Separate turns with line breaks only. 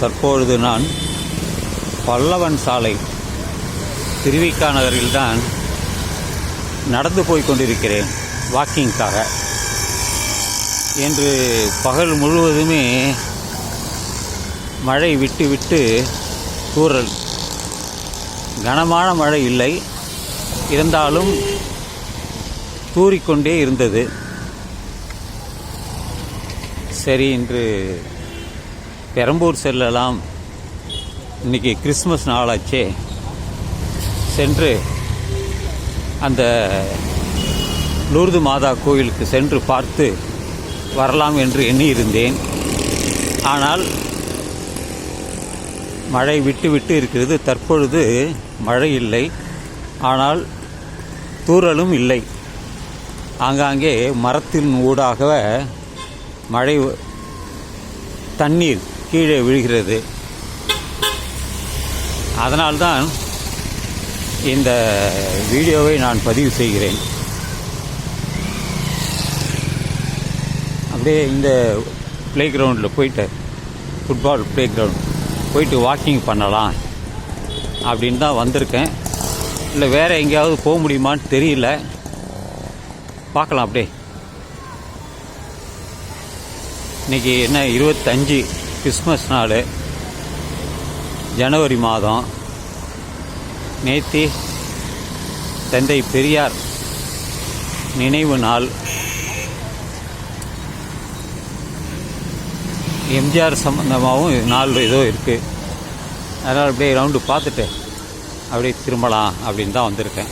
தற்பொழுது நான் பல்லவன் சாலை திருவிக்கா நகரில்தான் நடந்து போய் கொண்டிருக்கிறேன் வாக்கிங்காக. இன்று பகல் முழுவதுமே மழை விட்டு விட்டு தூறல், கனமான மழை இல்லை, இருந்தாலும் தூறிக்கொண்டே இருந்தது. சரி, இன்று பெரம்பூர் செல்லலாம், இன்றைக்கி கிறிஸ்மஸ் நாளாச்சே, சென்று அந்த லூர்து மாதா கோயிலுக்கு சென்று பார்த்து வரலாம் என்று எண்ணியிருந்தேன். ஆனால் மழை விட்டு விட்டு இருக்கிறது. தற்பொழுது மழை இல்லை, ஆனால் தூறலும் இல்லை. ஆங்காங்கே மரத்தின் ஊடாக மழை தண்ணீர் கீழே விழுகிறது. அதனால்தான் இந்த வீடியோவை நான் பதிவு செய்கிறேன். அப்படியே இந்த ப்ளே கிரவுண்டில் போயிட்டு, ஃபுட்பால் ப்ளே கிரவுண்ட் போயிட்டு வாக்கிங் பண்ணலாம் அப்படின்னு தான் வந்திருக்கேன். இல்லை வேறு எங்கேயாவது போக முடியுமான்னு தெரியல, பார்க்கலாம். அப்படியே இன்றைக்கி என்ன 25 கிறிஸ்மஸ் நாள், ஜனவரி மாதம். நேற்று தந்தை பெரியார் நினைவு நாள், எம்ஜிஆர் சம்பந்தமாகவும் நாள் ஏதோ இருக்குது. அதனால் அப்படியே ரவுண்டு பார்த்துட்டு அப்படியே திரும்பலாம் அப்படின்னு தான் வந்திருக்கேன்.